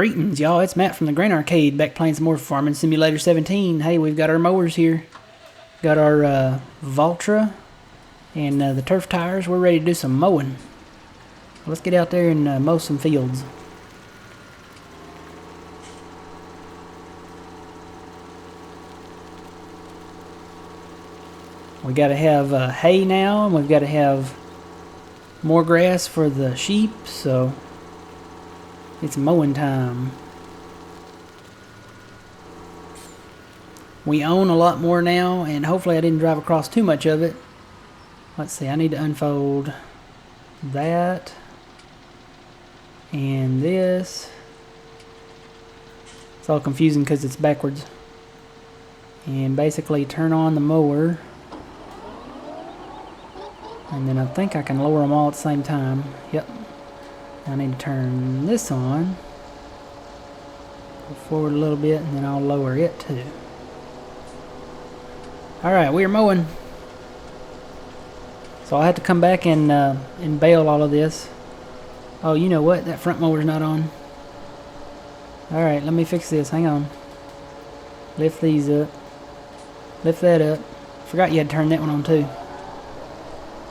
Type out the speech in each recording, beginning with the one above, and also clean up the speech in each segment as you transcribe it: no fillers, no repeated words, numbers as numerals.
Greetings, y'all. It's Matt from the Grain Arcade, back playing some more Farming Simulator 17. Hey, we've got our mowers here. Got our Valtra and the turf tires. We're ready to do some mowing. Let's get out there and mow some fields. We got to have hay now, and we've got to have more grass for the sheep, so it's mowing time. We own a lot more now, and hopefully I didn't drive across too much of it. Let's see, I need to unfold that and this. It's all confusing because it's backwards. And basically turn on the mower. And then I think I can lower them all at the same time. Yep. I need to turn this on. Go forward a little bit, and then I'll lower it too. Alright, we're mowing. So I'll have to come back and bale all of this. Oh, you know what? That front mower's not on. Alright, let me fix this. Hang on. Lift these up. Lift that up. Forgot you had to turn that one on too.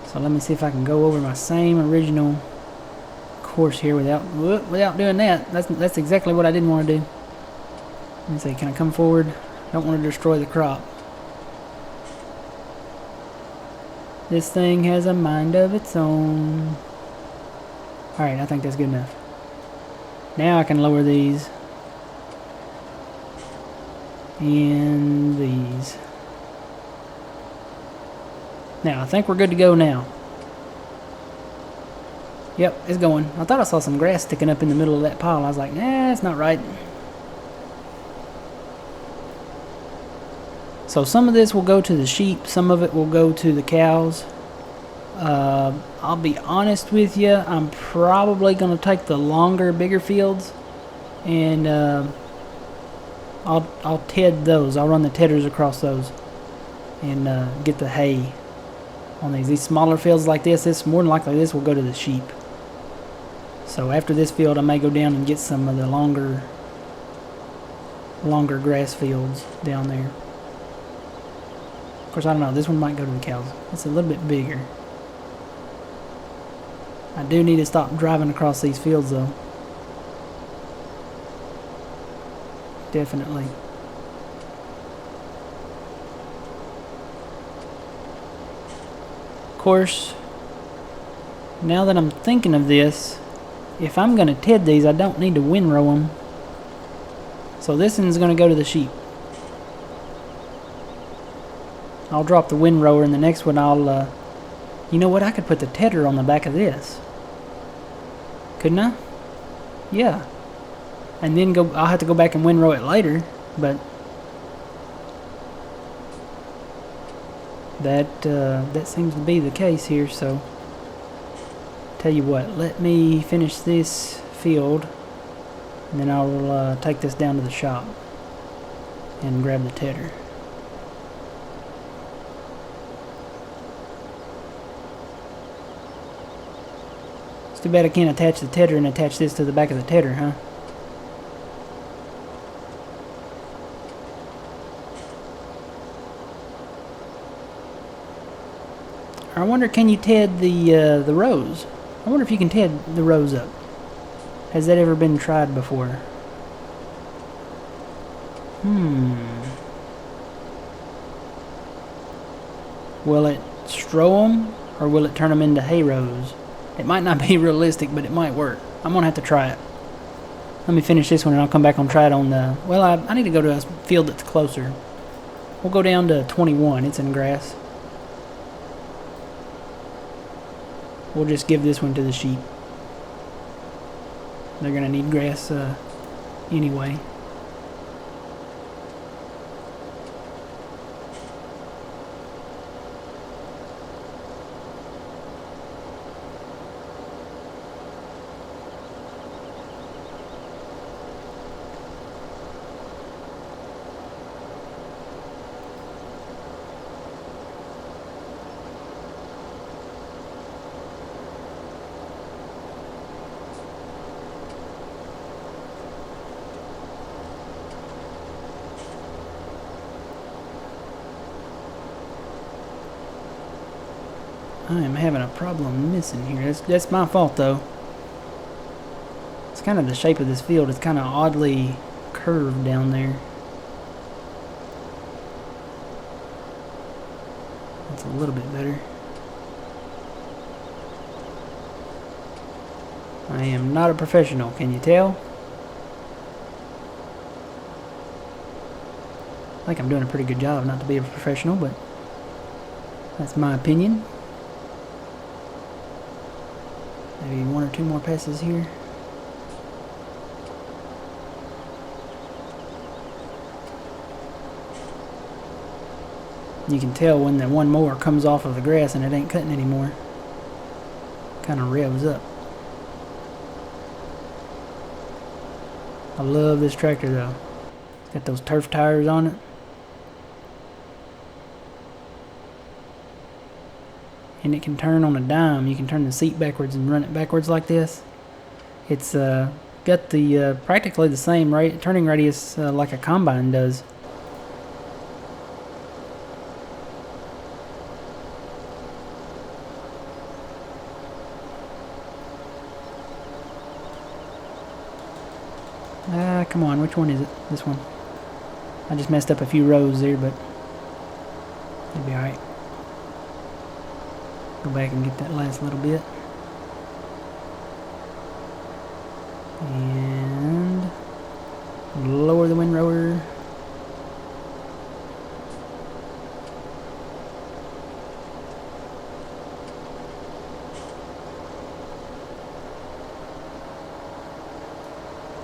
So let me see if I can go over my same original course here without doing that. That's exactly what I didn't want to do. Let me see, can I come forward? Don't want to destroy the crop. This thing has a mind of its own. Alright, I think that's good enough. Now I can lower these. And these. Now, I think we're good to go now. Yep, it's going. I thought I saw some grass sticking up in the middle of that pile. I was like, nah, that's not right. So some of this will go to the sheep. Some of it will go to the cows. I'll be honest with you. I'm probably going to take the longer, bigger fields. And I'll ted those. I'll run the tedders across those. And get the hay on these smaller fields like this. More than likely this will go to the sheep. So after this field I may go down and get some of the longer grass fields down there. Of course, I don't know, this one might go to the cows. It's a little bit bigger. I do need to stop driving across these fields though. Definitely. Of course, now that I'm thinking of this, if I'm going to ted these, I don't need to windrow them. So this one's going to go to the sheep. I'll drop the windrower, and the next one I'll, you know what, I could put the tedder on the back of this. Couldn't I? Yeah. And then I'll have to go back and windrow it later, but that seems to be the case here, so tell you what, let me finish this field and then I'll take this down to the shop and grab the tedder. It's too bad I can't attach the tedder and attach this to the back of the tedder, huh? I wonder, can you ted the rows? I wonder if you can ted the rows up. Has that ever been tried before? Will it strow them, or will it turn them into hay rows? It might not be realistic, but it might work. I'm going to have to try it. Let me finish this one and I'll come back and try it on the... Well, I need to go to a field that's closer. We'll go down to 21. It's in grass. We'll just give this one to the sheep. They're going to need grass anyway. I am having a problem missing here. That's my fault though. It's kind of the shape of this field. It's kind of oddly curved down there. That's a little bit better. I am not a professional, can you tell? I think I'm doing a pretty good job not to be a professional, but that's my opinion. Maybe one or two more passes here. You can tell when the one mower comes off of the grass and it ain't cutting anymore. Kind of revs up. I love this tractor though. It's got those turf tires on it. And it can turn on a dime. You can turn the seat backwards and run it backwards like this. It's got the practically the same turning radius like a combine does. Come on, which one is it? This one. I just messed up a few rows there, but it'll be alright. Go back and get that last little bit. And lower the windrower.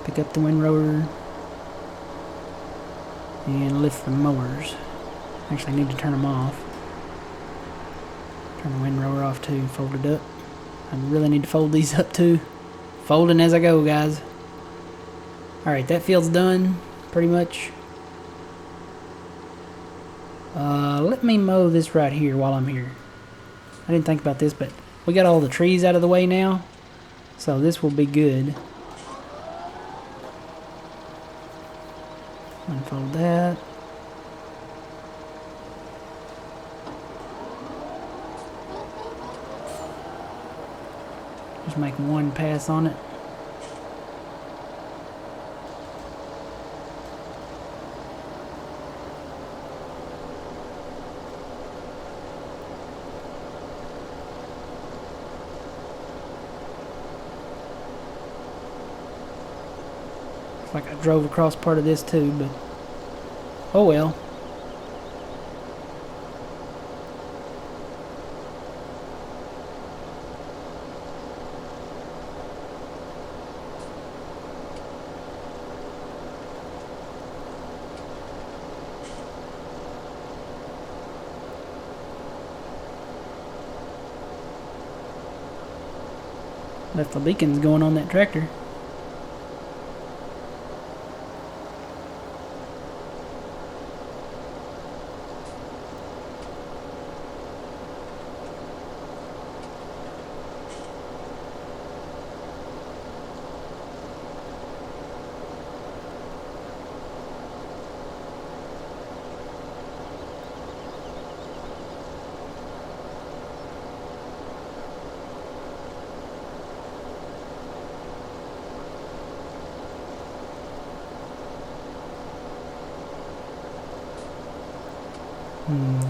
Pick up the windrower and lift the mowers. Actually, I need to turn them off. Turn the windrower off too, fold it up. I really need to fold these up too. Folding as I go, guys. Alright, that field's done, pretty much. Let me mow this right here while I'm here. I didn't think about this, but we got all the trees out of the way now, so this will be good. Unfold that. Just make one pass on it. Looks like I drove across part of this too, but oh well. Left the beacons going on that tractor.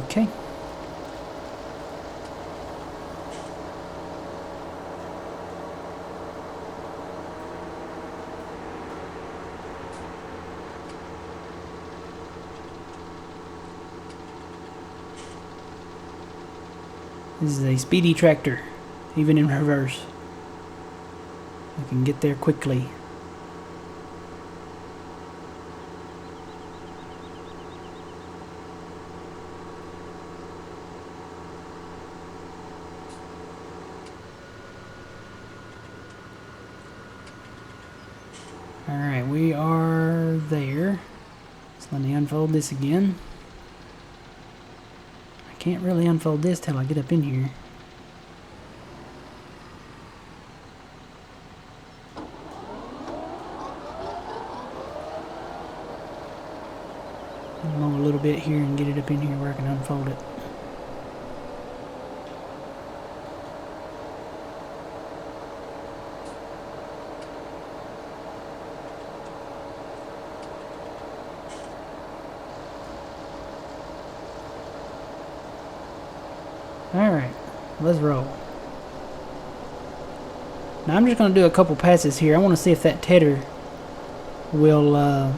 Okay. This is a speedy tractor, even in reverse. We can get there quickly. Alright, we are there. So let me unfold this again. I can't really unfold this till I get up in here. Mow a little bit here and get it up in here where I can unfold it. Alright, let's roll. Now I'm just going to do a couple passes here. I want to see if that tedder will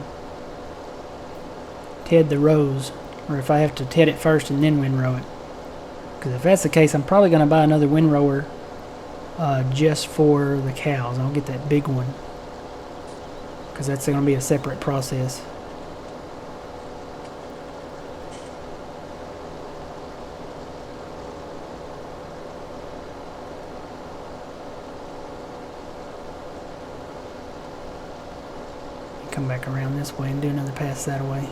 ted the rows, or if I have to ted it first and then windrow it. Because if that's the case, I'm probably going to buy another windrower just for the cows. I'll get that big one, because that's going to be a separate process. Come back around this way and do another pass that way.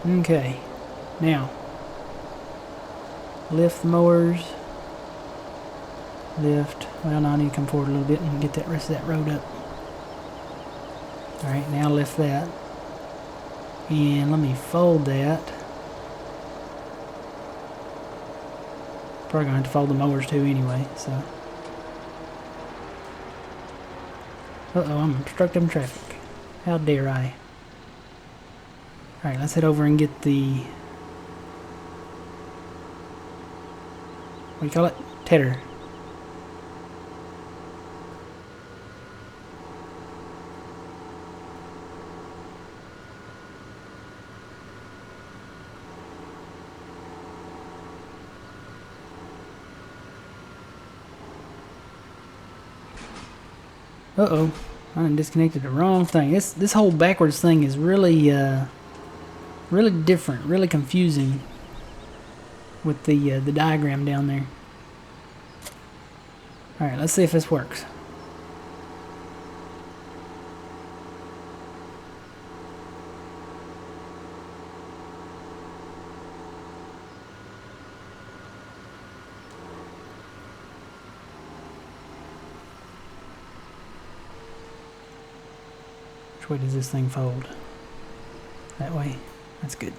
Okay, now lift the mowers, lift. Well, now I need to come forward a little bit and get that rest of that road up. Alright, now lift that, and let me fold that. Probably gonna have to fold the mowers too anyway, so. Uh-oh, I'm obstructing traffic. How dare I? Alright, let's head over and get the, what do you call it? Tedder. Uh-oh, I done disconnected the wrong thing. This whole backwards thing is really really different, really confusing with the diagram down there. Alright, let's see if this works. Which way does this thing fold? That way. That's good.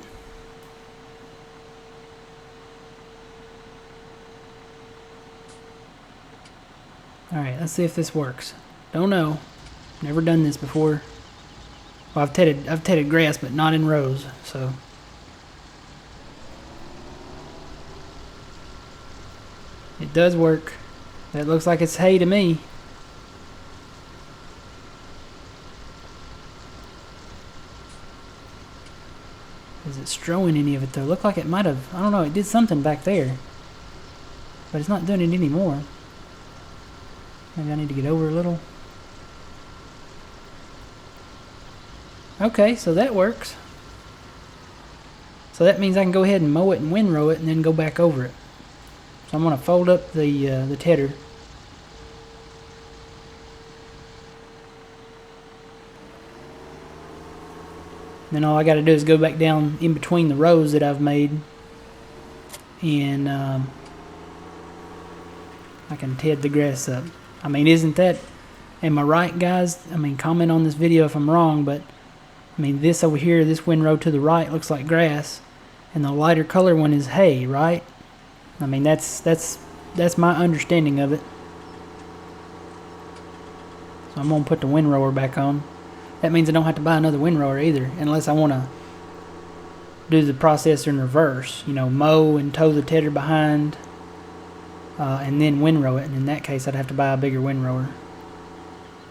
Alright, let's see if this works. Don't know. Never done this before. Well, I've tedded grass, but not in rows, so. It does work. That looks like it's hay to me. Is it strowing any of it though? Looked like it might have. I don't know. It did something back there, but it's not doing it anymore. Maybe I need to get over a little. Okay, so that works. So that means I can go ahead and mow it and windrow it and then go back over it. So I'm going to fold up the tedder. Then all I got to do is go back down in between the rows that I've made, and I can ted the grass up. I mean, isn't that, am I right, guys? I mean, comment on this video if I'm wrong, but I mean, this over here, this windrow to the right looks like grass, and the lighter color one is hay, right? I mean, that's my understanding of it. So I'm gonna put the windrower back on. That means I don't have to buy another windrower either, unless I want to do the process in reverse. You know, mow and tow the tedder behind, and then windrow it. And in that case, I'd have to buy a bigger windrower.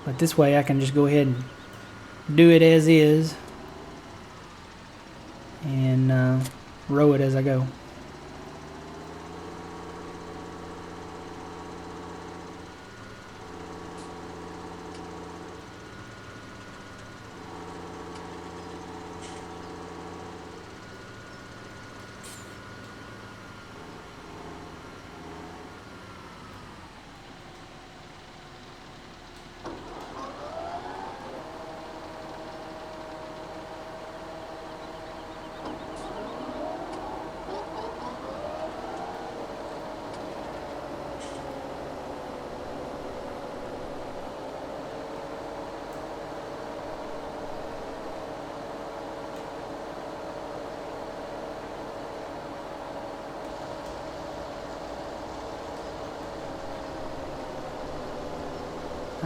But this way, I can just go ahead and do it as is, and row it as I go.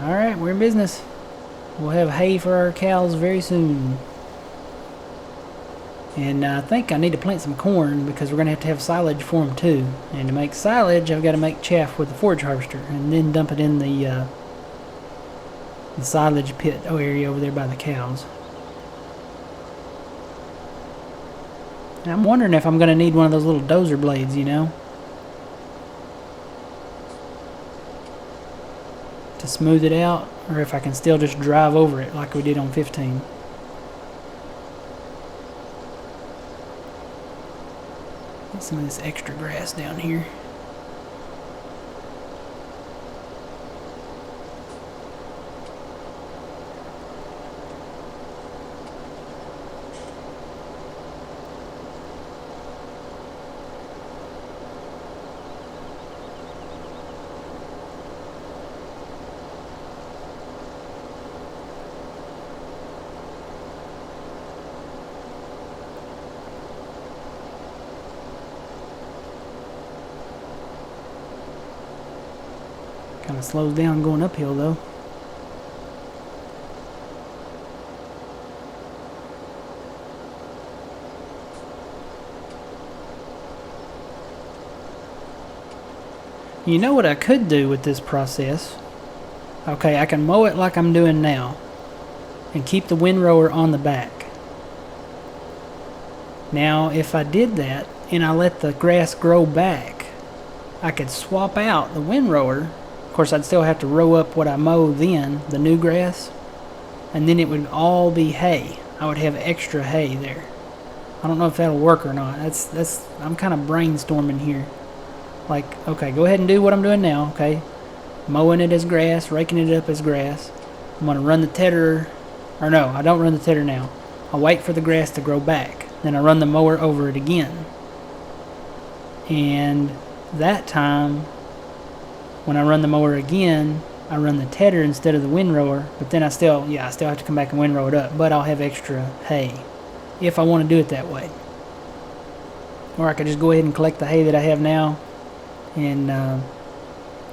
Alright, we're in business. We'll have hay for our cows very soon. And I think I need to plant some corn because we're going to have silage for them too. And to make silage, I've got to make chaff with the forage harvester and then dump it in the silage pit area over there by the cows. And I'm wondering if I'm going to need one of those little dozer blades, you know, to smooth it out, or if I can still just drive over it like we did on 15. Get some of this extra grass down here. Kind of slows down going uphill though. You know what I could do with this process? Okay, I can mow it like I'm doing now and keep the windrower on the back. Now if I did that and I let the grass grow back, I could swap out the windrower. Of course, I'd still have to row up what I mow then, the new grass, and then it would all be hay. I would have extra hay there. I don't know if that'll work or not. I'm kind of brainstorming here. Like, okay, go ahead and do what I'm doing now, okay? Mowing it as grass, raking it up as grass. I'm going to run the tedder, or no, I don't run the tedder now. I wait for the grass to grow back. Then I run the mower over it again. And that time, when I run the mower again, I run the tedder instead of the windrower, but then I still have to come back and windrow it up, but I'll have extra hay if I want to do it that way. Or I could just go ahead and collect the hay that I have now and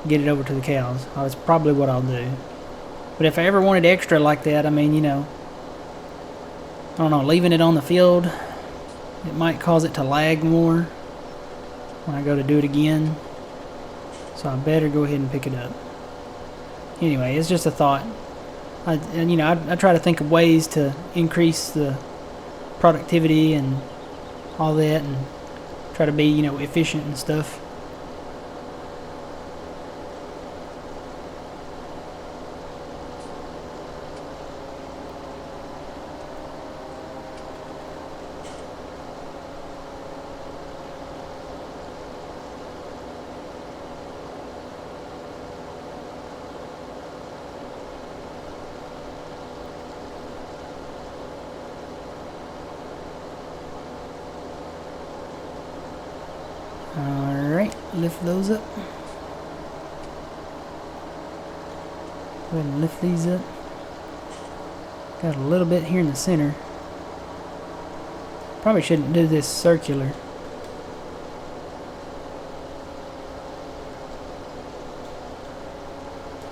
get it over to the cows. That's probably what I'll do. But if I ever wanted extra like that, I mean, you know, I don't know, leaving it on the field, it might cause it to lag more when I go to do it again. So I better go ahead and pick it up. Anyway, it's just a thought. I try to think of ways to increase the productivity and all that, and try to be, you know, efficient and stuff. Alright, lift those up. Go ahead and lift these up. Got a little bit here in the center. Probably shouldn't do this circular.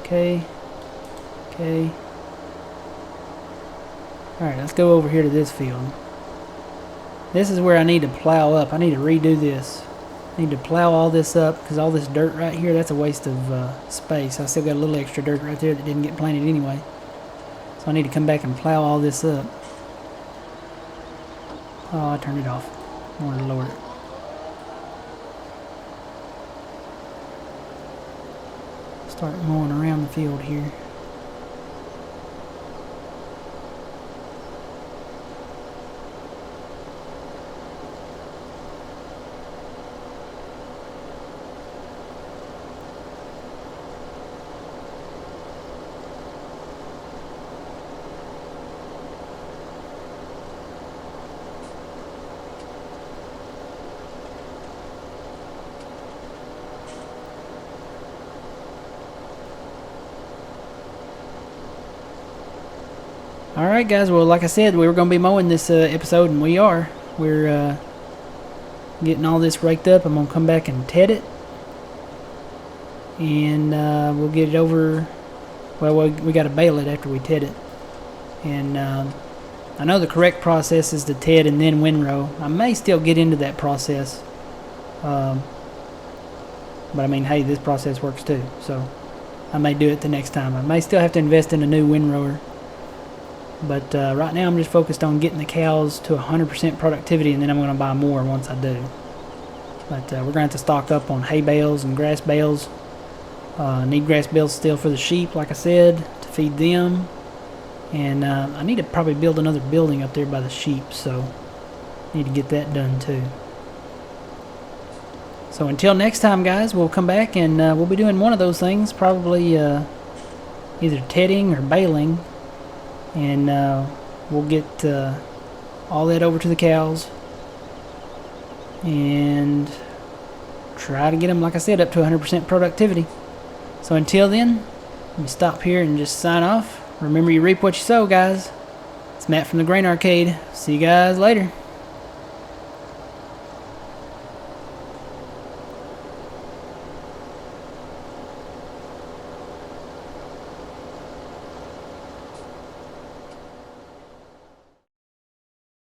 Okay. Okay. Alright, let's go over here to this field. This is where I need to plow up. I need to redo this. I need to plow all this up because all this dirt right here, that's a waste of space. I still got a little extra dirt right there that didn't get planted anyway. So I need to come back and plow all this up. Oh, I turned it off. I wanted to lower it. Start mowing around the field here. Alright guys, well like I said, we were going to be mowing this episode, and we are. We're getting all this raked up. I'm going to come back and ted it. And we'll get it over Well, we got to bale it after we ted it. And I know the correct process is to ted and then windrow. I may still get into that process. But I mean, hey, this process works too. So I may do it the next time. I may still have to invest in a new windrower. But right now I'm just focused on getting the cows to 100% productivity, and then I'm going to buy more once I do. But we're going to have to stock up on hay bales and grass bales. Need grass bales still for the sheep, like I said, to feed them. And I need to probably build another building up there by the sheep, so need to get that done too. So until next time, guys, we'll come back and we'll be doing one of those things, probably either tedding or baling. And we'll get all that over to the cows and try to get them, like I said, up to 100% productivity. So until then, let me stop here and just sign off. Remember, you reap what you sow, guys. It's Matt from the Grain Arcade. See you guys later.